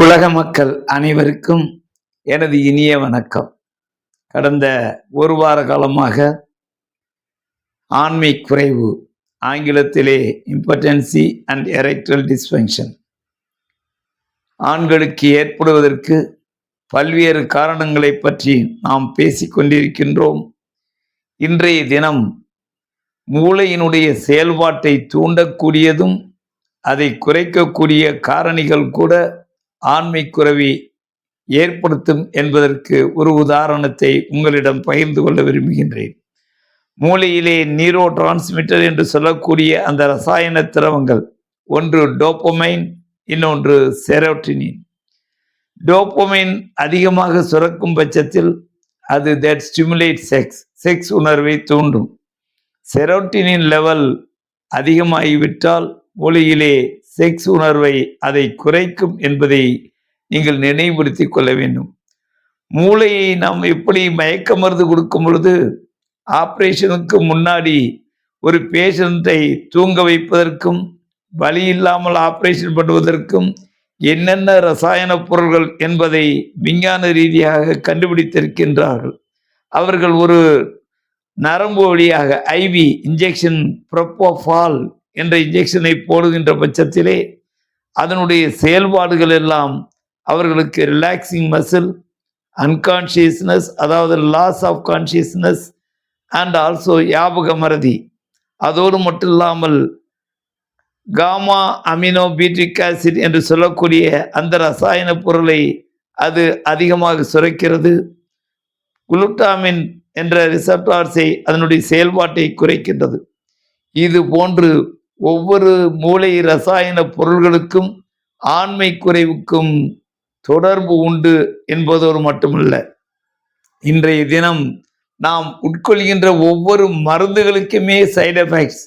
உலக மக்கள் அனைவருக்கும் எனது இனிய வணக்கம். கடந்த ஒரு வார காலமாக ஆண்மை குறைவு, ஆங்கிலத்திலே இம்பர்டன்சி அண்ட் எரெக்டல் டிஸ்ஃபங்க்ஷன், ஆண்களுக்கு ஏற்படுவதற்கு பல்வேறு காரணங்களை பற்றி நாம் பேசிக்கொண்டிருக்கின்றோம். இன்றைய தினம் மூளையினுடைய செயல்பாட்டை தூண்டக்கூடியதும் அதை குறைக்கக்கூடிய காரணிகள் கூட ஆண்மை குறைவை ஏற்படுத்தும் என்பதற்கு ஒரு உதாரணத்தை உங்களிடம் பகிர்ந்து கொள்ள விரும்புகின்றேன். மூளையிலே நியூரோ டிரான்ஸ்மிட்டர் என்று சொல்லக்கூடிய அந்த ரசாயன திரவங்கள், ஒன்று டோபமைன், இன்னொன்று செரோட்டினின். டோபமைன் அதிகமாக சுரக்கும் பட்சத்தில் அது தட் ஸ்டிமுலேட் செக்ஸ் உணர்வை தூண்டும். செரோட்டினின் லெவல் அதிகமாகிவிட்டால் மூளையிலே செக்ஸ் உணர்வை அதை குறைக்கும் என்பதை நீங்கள் நினைவுபடுத்திக் கொள்ள வேண்டும். மூளையை நாம் எப்படி மயக்க மருந்து கொடுக்கும் பொழுது ஆப்ரேஷனுக்கு முன்னாடி ஒரு பேஷண்ட்டை தூங்க வைப்பதற்கும் வலி இல்லாமல் ஆப்ரேஷன் பண்ணுவதற்கும் என்னென்ன ரசாயன பொருள்கள் என்பதை விஞ்ஞான ரீதியாக கண்டுபிடித்திருக்கின்றார்கள். அவர்கள் ஒரு நரம்பு வழியாக ஐவி இன்ஜெக்ஷன், ப்ரோபோஃபால் என்ற இன்ஜெக்ஷனை போடுகின்ற பட்சத்திலே அதனுடைய செயல்பாடுகள் எல்லாம் அவர்களுக்கு ரிலாக்ஸிங் மசில், அன்கான்ஷியஸ்னஸ், அதாவது loss of consciousness and also ஞாபக மறதி, அதோடு மட்டும் இல்லாமல் காமா அமினோ பீட்ரிக் ஆசிட் என்று சொல்லக்கூடிய அந்த ரசாயன பொருளை அது அதிகமாக சுரக்கிறது. குளுட்டாமின் என்ற ரிசப்டார்ஸை, அதனுடைய செயல்பாட்டை குறைக்கின்றது. இது போன்று ஒவ்வொரு மூளை ரசாயன பொருள்களுக்கும் ஆண்மை குறைவுக்கும் தொடர்பு உண்டு என்பதோடு மட்டுமல்ல, இன்றைய தினம் நாம் உட்கொள்கின்ற ஒவ்வொரு மருந்துகளுக்குமே சைடு எஃபெக்ட்ஸ்,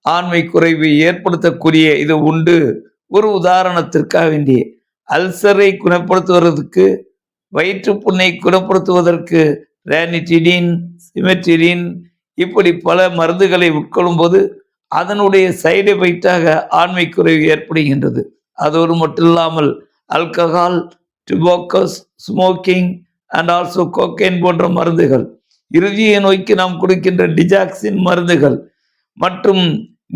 ஆண்மை குறைவை ஏற்படுத்தக்கூடிய இது உண்டு. ஒரு உதாரணத்திற்காக வேண்டிய அல்சரை குணப்படுத்துவதற்கு, வயிற்றுப்புண்ணை குணப்படுத்துவதற்கு ரேனிட்டிடின், சிமெட்டிடின், இப்படி பல மருந்துகளை உட்கொள்ளும் போது அதனுடைய சைடு எஃபெக்டாக ஆண்மை குறைவு ஏற்படுகின்றது. அதோடு மட்டும் இல்லாமல் alcohol, tobaccos, smoking and also cocaine போன்ற மருந்துகள், இருதய நோய்க்கு நாம் கொடுக்கின்ற டிஜாக்சின் மருந்துகள், மற்றும்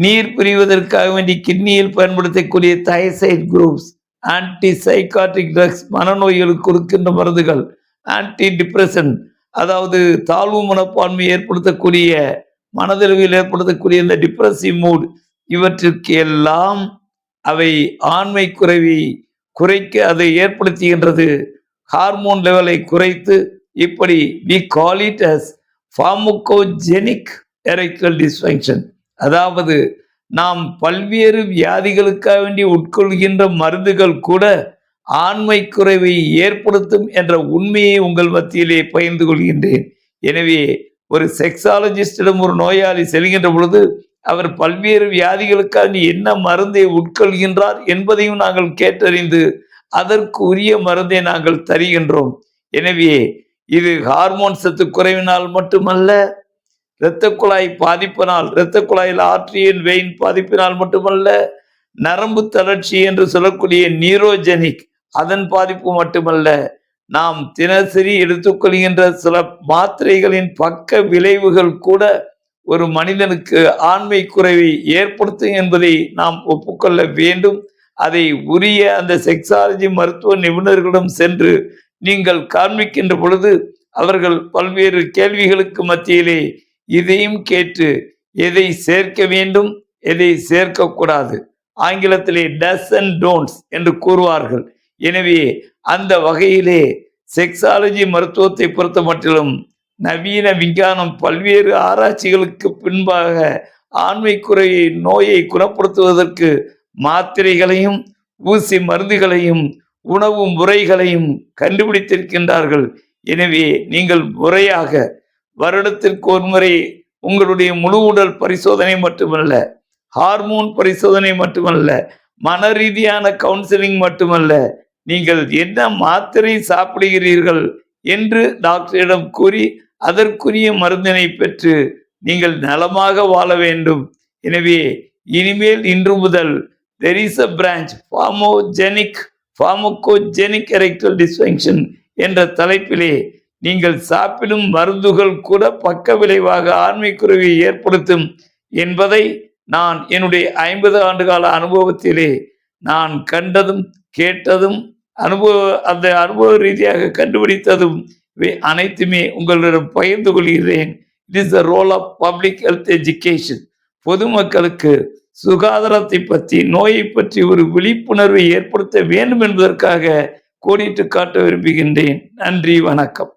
நீர் பிரிவதற்காக வேண்டி கிட்னியில் பயன்படுத்தக்கூடிய தைசைட் குரூப்ஸ், ஆன்டி சைக்காட்ரிக் ட்ரக்ஸ், மனநோய்களுக்கு கொடுக்கின்ற மருந்துகள், ஆன்டி டிப்ரெஷன், அதாவது தாழ்வு மனப்பான்மை ஏற்படுத்தக்கூடிய, மனதளவில் ஏற்படுத்தக்கூடிய இந்த டிப்ரெசிவ் மூட், இவற்றிற்கு எல்லாம் அவை ஆண்மை குறைவை குறைக்க அதை ஏற்படுத்துகின்றது. ஹார்மோன் லெவலை குறைத்து, இப்படி we call it as pharmacogenic erectile dysfunction, அதாவது நாம் பல்வேறு வியாதிகளுக்காக வேண்டி உட்கொள்கின்ற மருந்துகள் கூட ஆண்மை குறைவை ஏற்படுத்தும் என்ற உண்மையை உங்கள் மத்தியிலே பகிர்ந்து கொள்கின்றேன். எனவே ஒரு செக்ஸாலஜிஸ்டிடம் ஒரு நோயாளி செல்கின்ற பொழுது அவர் பல்வேறு வியாதிகளுக்காக என்ன மருந்தை உட்கொள்கின்றார் என்பதையும் நாங்கள் கேட்டறிந்து அதற்கு உரிய மருந்தை நாங்கள் தருகின்றோம். எனவே இது ஹார்மோன் சத்து குறைவினால் மட்டுமல்ல, இரத்த குழாய் பாதிப்பினால், இரத்த குழாயில் ஆர்டரியல் வெயின் பாதிப்பினால் மட்டுமல்ல, நரம்பு தளர்ச்சி என்று சொல்லக்கூடிய நியூரோஜெனிக் அதன் பாதிப்பு மட்டுமல்ல, நாம் தினசரி எடுத்துக்கொள்கின்ற சில மாத்திரைகளின் பக்க விளைவுகள் கூட ஒரு மனிதனுக்கு ஆண்மை குறைவை ஏற்படுத்தும் என்பதை நாம் ஒப்புக்கொள்ள வேண்டும். அதை உரிய அந்த செக்ஸாலஜி மருத்துவ நிபுணர்களிடம் சென்று நீங்கள் காண்பிக்கின்ற பொழுது அவர்கள் பல்வேறு கேள்விகளுக்கு மத்தியிலே இதையும் கேட்டு எதை சேர்க்க வேண்டும், எதை சேர்க்கக்கூடாது, ஆங்கிலத்திலே டஸ் அண்ட் டோன்ட்ஸ் என்று கூறுவார்கள். எனவே அந்த வகையிலே செக்ஸாலஜி மருத்துவத்தை பொறுத்த மட்டிலும் நவீன விஞ்ஞானம் பல்வேறு ஆராய்ச்சிகளுக்கு பின்பாக ஆண்மை குறையை நோயை குணப்படுத்துவதற்கு மாத்திரைகளையும் ஊசி மருந்துகளையும் உணவு முறைகளையும் கண்டுபிடித்திருக்கின்றார்கள். எனவே நீங்கள் முறையாக வருடத்திற்கு ஒரு முறை உங்களுடைய முழு உடல் பரிசோதனை மட்டுமல்ல, ஹார்மோன் பரிசோதனை மட்டுமல்ல, மன ரீதியான கவுன்சிலிங் மட்டுமல்ல, நீங்கள் என்ன மாத்திரை சாப்பிடுகிறீர்கள் என்று டாக்டரிடம் கூறி அதற்குரிய மருந்தினை பெற்று நீங்கள் நலமாக வாழ வேண்டும். எனவே இனிமேல் இன்று முதல் there is a branch pharmacogenic pharmacogenic erectile dysfunction என்ற தலைப்பிலே நீங்கள் சாப்பிடும் மருந்துகள் கூட பக்க விளைவாக ஆண்மைக்குறைவை ஏற்படுத்தும் என்பதை நான் என்னுடைய 50 ஆண்டுகால அனுபவத்திலே நான் கண்டதும் கேட்டதும் அந்த அனுபவ ரீதியாக கண்டுபிடித்ததும் அனைத்துமே உங்களிடம் பகிர்ந்து கொள்கிறேன். It is the role of public health education. பொதுமக்களுக்கு சுகாதாரத்தை பற்றி, நோயை பற்றி ஒரு விழிப்புணர்வை ஏற்படுத்த வேண்டும் என்பதற்காக கோடிட்டு காட்ட விரும்புகின்றேன். நன்றி, வணக்கம்.